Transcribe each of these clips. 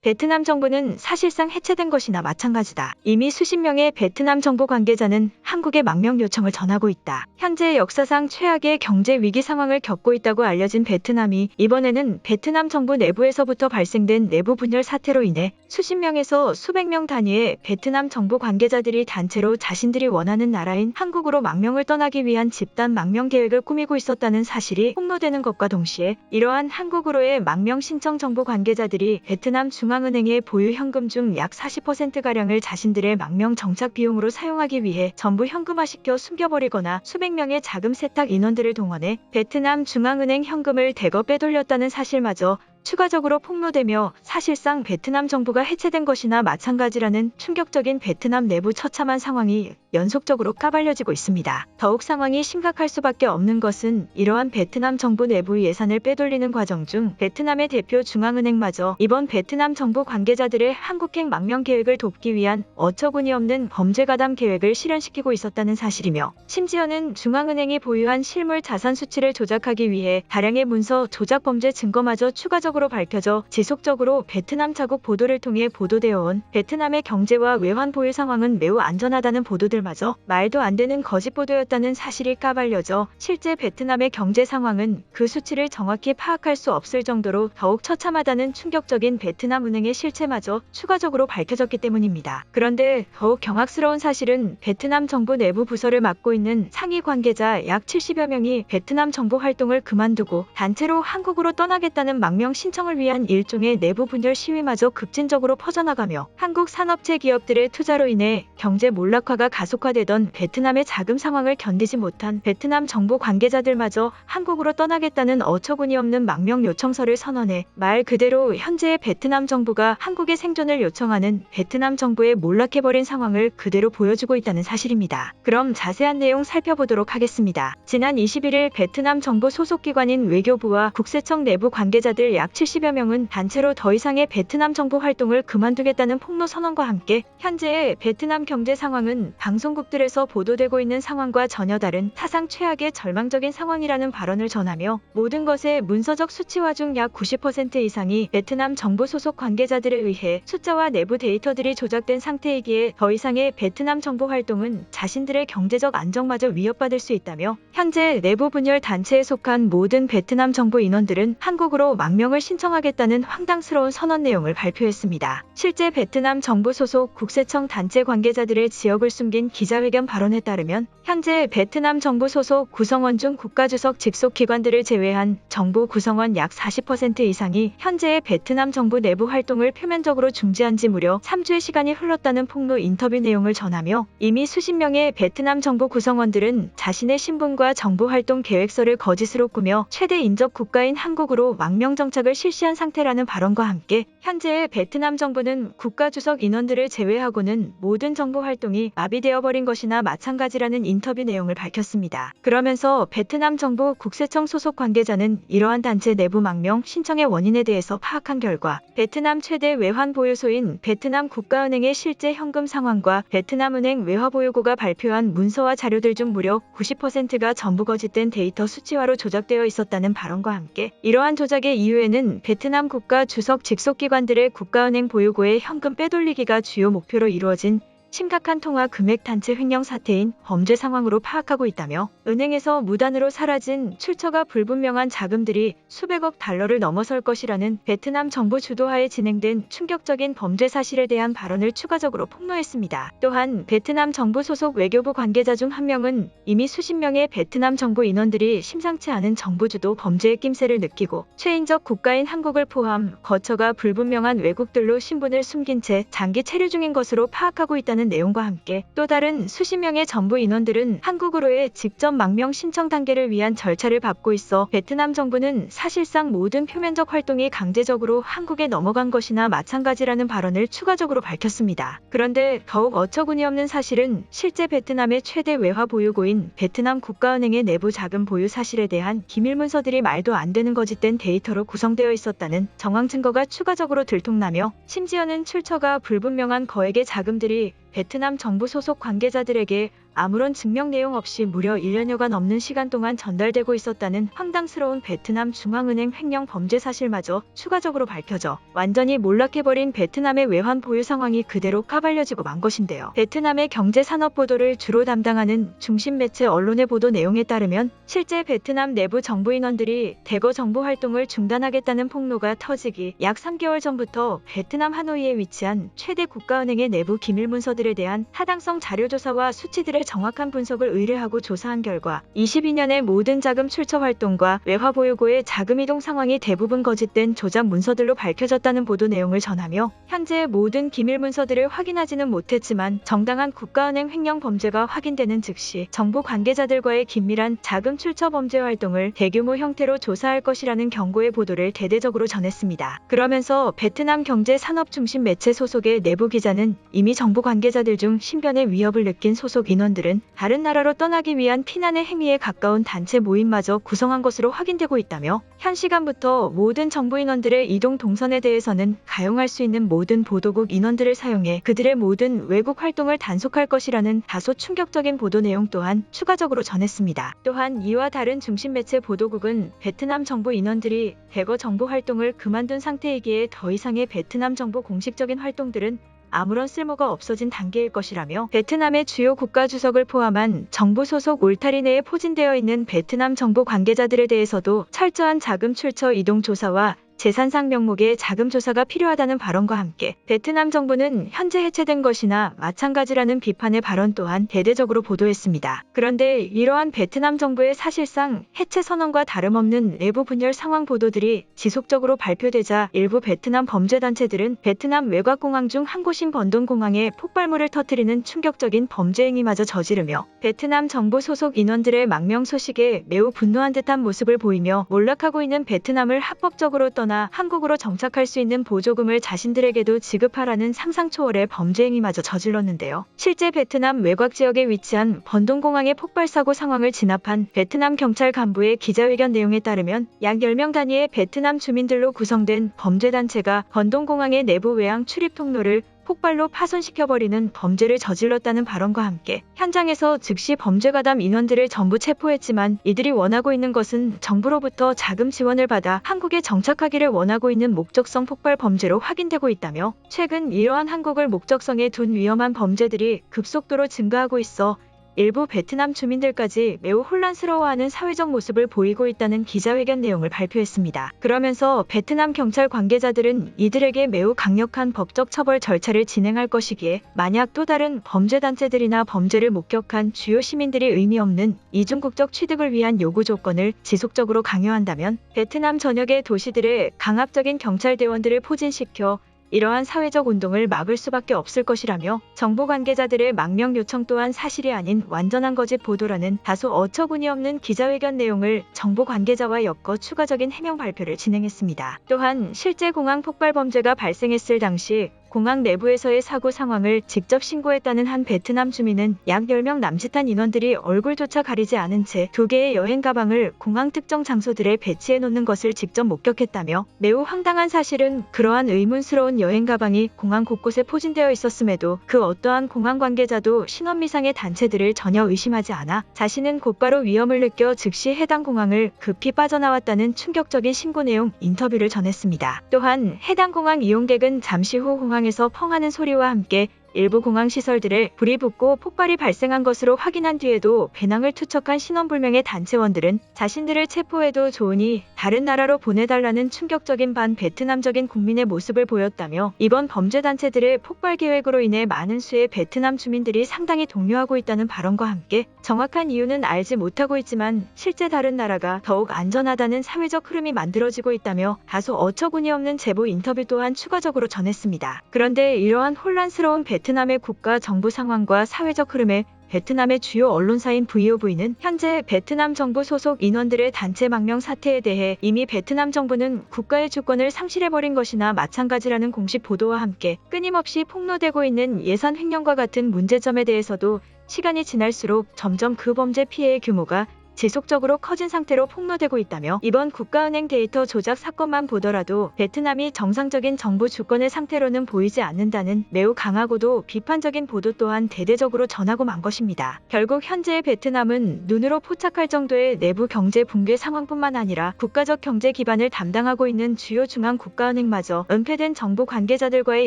베트남 정부는 사실상 해체된 것이나 마찬가지다. 이미 수십 명의 베트남 정부 관계자는 한국에 망명 요청을 전하고 있다. 현재 역사상 최악의 경제 위기 상황을 겪고 있다고 알려진 베트남이 이번에는 베트남 정부 내부에서부터 발생된 내부 분열 사태로 인해 수십 명에서 수백 명 단위의 베트남 정부 관계자들이 단체로 자신들이 원하는 나라인 한국으로 망명을 떠나기 위한 집단 망명 계획을 꾸미고 있었다는 사실이 폭로되는 것과 동시에 이러한 한국으로의 망명 신청 정부 관계자들이 베트남 중앙은행의 보유 현금 중 약 40%가량을 자신들의 망명 정착 비용으로 사용하기 위해 전부 현금화시켜 숨겨버리거나 수백 명의 자금 세탁 인원들을 동원해 베트남 중앙은행 현금을 대거 빼돌렸다는 사실마저 추가적으로 폭로되며 사실상 베트남 정부가 해체된 것이나 마찬가지라는 충격적인 베트남 내부 처참한 상황이 연속적으로 까발려지고 있습니다. 더욱 상황이 심각할 수밖에 없는 것은 이러한 베트남 정부 내부 예산을 빼돌리는 과정 중 베트남의 대표 중앙은행마저 이번 베트남 정부 관계자들의 한국행 망명 계획을 돕기 위한 어처구니 없는 범죄 가담 계획을 실현시키고 있었다는 사실이며 심지어는 중앙은행이 보유한 실물 자산 수치를 조작하기 위해 다량의 문서 조작 범죄 증거마저 추가적으로 밝혀져 지속적으로 베트남 자국 보도를 통해 보도되어 온 베트남의 경제와 외환 보유 상황은 매우 안전하다는 보도들마저 말도 안 되는 거짓 보도였다는 사실이 까발려져 실제 베트남의 경제 상황은 그 수치를 정확히 파악할 수 없을 정도로 더욱 처참하다는 충격적인 베트남 은행의 실체마저 추가적으로 밝혀졌기 때문입니다. 그런데 더욱 경악스러운 사실은 베트남 정부 내부 부서를 맡고 있는 상위 관계자 약 70여 명이 베트남 정부 활동을 그만두고 단체로 한국으로 떠나겠다는 망명 신청을 위한 일종의 내부 분열 시위마저 급진적으로 퍼져나가며 한국 산업체 기업들의 투자로 인해 경제 몰락화가 가속화되던 베트남의 자금 상황을 견디지 못한 베트남 정부 관계자들마저 한국으로 떠나겠다는 어처구니 없는 망명 요청서를 선언해 말 그대로 현재의 베트남 정부가 한국의 생존을 요청하는 베트남 정부의 몰락해버린 상황을 그대로 보여주고 있다는 사실입니다. 그럼 자세한 내용 살펴보도록 하겠습니다. 지난 21일 베트남 정부 소속기관인 외교부와 국세청 내부 관계자들 약 70여 명은 단체로 더 이상의 베트남 정부 활동을 그만두겠다는 폭로 선언과 함께 현재의 베트남 경제 상황은 방송국들에서 보도되고 있는 상황과 전혀 다른 사상 최악의 절망적인 상황이라는 발언을 전하며 모든 것의 문서적 수치화 중 약 90% 이상이 베트남 정부 소속 관계자들에 의해 숫자와 내부 데이터들이 조작된 상태이기에 더 이상의 베트남 정부 활동은 자신들의 경제적 안정마저 위협받을 수 있다며 현재 내부 분열 단체에 속한 모든 베트남 정부 인원들은 한국으로 망명을 신청하겠다는 황당스러운 선언 내용을 발표했습니다. 실제 베트남 정부 소속 국세청 단체 관계자들의 지역을 숨긴 기자회견 발언에 따르면 현재 베트남 정부 소속 구성원 중 국가주석 직속 기관들을 제외한 정부 구성원 약 40% 이상이 현재의 베트남 정부 내부 활동을 표면적으로 중지한 지 무려 3주의 시간이 흘렀다는 폭로 인터뷰 내용을 전하며 이미 수십 명의 베트남 정부 구성원들은 자신의 신분과 정부 활동 계획서를 거짓으로 꾸며 최대 인접 국가인 한국으로 망명 정착을 실시한 상태라는 발언과 함께 현재의 베트남 정부는 국가주석 인원들을 제외하고는 모든 정부 활동이 마비되어 버린 것이나 마찬가지라는 인터뷰 내용을 밝혔습니다. 그러면서 베트남 정부 국세청 소속 관계자는 이러한 단체 내부 망명 신청의 원인에 대해서 파악한 결과 베트남 최대 외환 보유소인 베트남 국가은행의 실제 현금 상황과 베트남은행 외화보유고가 발표한 문서와 자료들 중 무려 90%가 전부 거짓된 데이터 수치화로 조작되어 있었다는 발언과 함께 이러한 조작의 이유에는 베트남 국가 주석 직속기관들의 국가은행 보유고의 현금 빼돌리기가 주요 목표로 이루어진 심각한 통화 금액 단체 횡령 사태인 범죄 상황으로 파악하고 있다며 은행에서 무단으로 사라진 출처가 불분명한 자금들이 수백억 달러를 넘어설 것이라는 베트남 정부 주도하에 진행된 충격적인 범죄 사실에 대한 발언을 추가적으로 폭로했습니다. 또한 베트남 정부 소속 외교부 관계자 중 한 명은 이미 수십 명의 베트남 정부 인원들이 심상치 않은 정부 주도 범죄의 낌새를 느끼고 최인적 국가인 한국을 포함 거처가 불분명한 외국들로 신분을 숨긴 채 장기 체류 중인 것으로 파악하고 있다는 내용과 함께 또 다른 수십 명의 정부 인원들은 한국으로의 직접 망명 신청 단계를 위한 절차를 밟고 있어 베트남 정부는 사실상 모든 표면적 활동이 강제적으로 한국에 넘어간 것이나 마찬가지라는 발언을 추가적으로 밝혔습니다. 그런데 더욱 어처구니 없는 사실은 실제 베트남의 최대 외화 보유고인 베트남 국가은행의 내부 자금 보유 사실에 대한 기밀 문서들이 말도 안 되는 거짓된 데이터로 구성되어 있었다는 정황 증거가 추가적으로 들통나며 심지어는 출처가 불분명한 거액의 자금들이 베트남 정부 소속 관계자들에게 아무런 증명 내용 없이 무려 1년여가 넘는 시간 동안 전달되고 있었다는 황당스러운 베트남 중앙은행 횡령 범죄 사실마저 추가적으로 밝혀져 완전히 몰락해버린 베트남의 외환 보유 상황이 그대로 까발려지고 만 것인데요. 베트남의 경제-산업 보도를 주로 담당하는 중심 매체 언론의 보도 내용에 따르면 실제 베트남 내부 정부 인원들이 대거 정보 활동을 중단하겠다는 폭로가 터지기 약 3개월 전부터 베트남 하노이에 위치한 최대 국가은행의 내부 기밀 문서들에 대한 타당성 자료조사와 수치들의 정확한 분석을 의뢰하고 조사한 결과 22년의 모든 자금 출처 활동과 외화보유고의 자금 이동 상황이 대부분 거짓된 조작 문서들로 밝혀졌다는 보도 내용을 전하며 현재 모든 기밀 문서들을 확인하지는 못했지만 정당한 국가은행 횡령 범죄가 확인되는 즉시 정부 관계자들과의 긴밀한 자금 출처 범죄 활동을 대규모 형태로 조사할 것이라는 경고의 보도를 대대적으로 전했습니다. 그러면서 베트남 경제-산업 중심 매체 소속의 내부 기자는 이미 정부 관계자들 중 신변의 위협을 느낀 소속 인원들은 다른 나라로 떠나기 위한 피난의 행위에 가까운 단체 모임마저 구성한 것으로 확인되고 있다며 현 시간부터 모든 정부 인원들의 이동 동선에 대해서는 가용할 수 있는 모든 보도국 인원들을 사용해 그들의 모든 외국 활동을 단속할 것이라는 다소 충격적인 보도 내용 또한 추가적으로 전했습니다. 또한 이와 다른 중심 매체 보도국은 베트남 정부 인원들이 대거 정부 활동을 그만둔 상태이기에 더 이상의 베트남 정부 공식적인 활동들은 아무런 쓸모가 없어진 단계일 것이라며 베트남의 주요 국가 주석을 포함한 정부 소속 울타리 내에 포진되어 있는 베트남 정부 관계자들에 대해서도 철저한 자금 출처 이동 조사와 재산상 명목의 자금 조사가 필요하다는 발언과 함께 베트남 정부는 현재 해체된 것이나 마찬가지라는 비판의 발언 또한 대대적으로 보도했습니다. 그런데 이러한 베트남 정부의 사실상 해체 선언과 다름없는 내부 분열 상황 보도들이 지속적으로 발표되자 일부 베트남 범죄단체들은 베트남 외곽공항 중 한 곳인 번동공항에 폭발물을 터뜨리는 충격적인 범죄 행위마저 저지르며 베트남 정부 소속 인원들의 망명 소식에 매우 분노한 듯한 모습을 보이며 몰락하고 있는 베트남을 합법적으로 떠나 한국으로 정착할 수 있는 보조금을 자신들에게도 지급하라는 상상 초월의 범죄 행위마저 저질렀는데요. 실제 베트남 외곽 지역에 위치한 번동공항의 폭발 사고 상황을 진압한 베트남 경찰 간부의 기자회견 내용에 따르면 약 10명 단위의 베트남 주민들로 구성된 범죄단체가 번동공항의 내부 외항 출입 통로를 폭발로 파손시켜버리는 범죄를 저질렀다는 발언과 함께 현장에서 즉시 범죄 가담 인원들을 전부 체포했지만 이들이 원하고 있는 것은 정부로부터 자금 지원을 받아 한국에 정착하기를 원하고 있는 목적성 폭발 범죄로 확인되고 있다며 최근 이러한 한국을 목적성에 둔 위험한 범죄들이 급속도로 증가하고 있어 일부 베트남 주민들까지 매우 혼란스러워하는 사회적 모습을 보이고 있다는 기자회견 내용을 발표했습니다. 그러면서 베트남 경찰 관계자들은 이들에게 매우 강력한 법적 처벌 절차를 진행할 것이기에 만약 또 다른 범죄단체들이나 범죄를 목격한 주요 시민들이 의미 없는 이중국적 취득을 위한 요구 조건을 지속적으로 강요한다면 베트남 전역의 도시들의 강압적인 경찰 대원들을 포진시켜 이러한 사회적 운동을 막을 수밖에 없을 것이라며 정보 관계자들의 망명 요청 또한 사실이 아닌 완전한 거짓 보도라는 다소 어처구니없는 기자회견 내용을 정보 관계자와 엮어 추가적인 해명 발표를 진행했습니다. 또한 실제 공항 폭발 범죄가 발생했을 당시 공항 내부에서의 사고 상황을 직접 신고했다는 한 베트남 주민은 약 10명 남짓한 인원들이 얼굴조차 가리지 않은 채 2개의 여행 가방을 공항 특정 장소들에 배치해 놓는 것을 직접 목격했다며 매우 황당한 사실은 그러한 의문스러운 여행 가방이 공항 곳곳에 포진되어 있었음에도 그 어떠한 공항 관계자도 신원미상의 단체들을 전혀 의심하지 않아 자신은 곧바로 위험을 느껴 즉시 해당 공항을 급히 빠져나왔다는 충격적인 신고 내용 인터뷰를 전했습니다. 또한 해당 공항 이용객은 잠시 후 공항에서 펑하는 소리와 함께 일부 공항 시설들에 불이 붙고 폭발이 발생한 것으로 확인한 뒤에도 배낭을 투척한 신원불명의 단체원들은 자신들을 체포해도 좋으니 다른 나라로 보내달라는 충격적인 반베트남적인 국민의 모습을 보였다며 이번 범죄단체들의 폭발 계획으로 인해 많은 수의 베트남 주민들이 상당히 동요하고 있다는 발언과 함께 정확한 이유는 알지 못하고 있지만 실제 다른 나라가 더욱 안전하다는 사회적 흐름이 만들어지고 있다며 다소 어처구니없는 제보 인터뷰 또한 추가적으로 전했습니다. 그런데 이러한 혼란스러운 베트남의 국가 정부 상황과 사회적 흐름에 베트남의 주요 언론사인 VOV는 현재 베트남 정부 소속 인원들의 단체 망명 사태에 대해 이미 베트남 정부는 국가의 주권을 상실해버린 것이나 마찬가지라는 공식 보도와 함께 끊임없이 폭로되고 있는 예산 횡령과 같은 문제점에 대해서도 시간이 지날수록 점점 그 범죄 피해의 규모가 지속적으로 커진 상태로 폭로되고 있다며 이번 국가은행 데이터 조작 사건만 보더라도 베트남이 정상적인 정부 주권의 상태로는 보이지 않는다는 매우 강하고도 비판적인 보도 또한 대대적으로 전하고 만 것입니다. 결국 현재의 베트남은 눈으로 포착할 정도의 내부 경제 붕괴 상황뿐만 아니라 국가적 경제 기반을 담당하고 있는 주요 중앙 국가은행마저 은폐된 정부 관계자들과의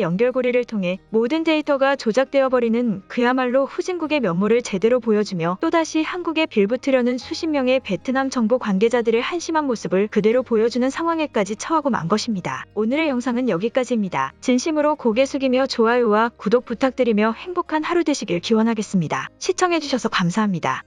연결고리를 통해 모든 데이터가 조작되어 버리는 그야말로 후진국의 면모를 제대로 보여주며 또다시 한국에 빌붙으려는 수십 명의 베트남 정부 관계자들의 한심한 모습을 그대로 보여주는 상황에까지 처하고 만 것입니다. 오늘의 영상은 여기까지입니다. 진심으로 고개 숙이며 좋아요와 구독 부탁드리며 행복한 하루 되시길 기원하겠습니다. 시청해주셔서 감사합니다.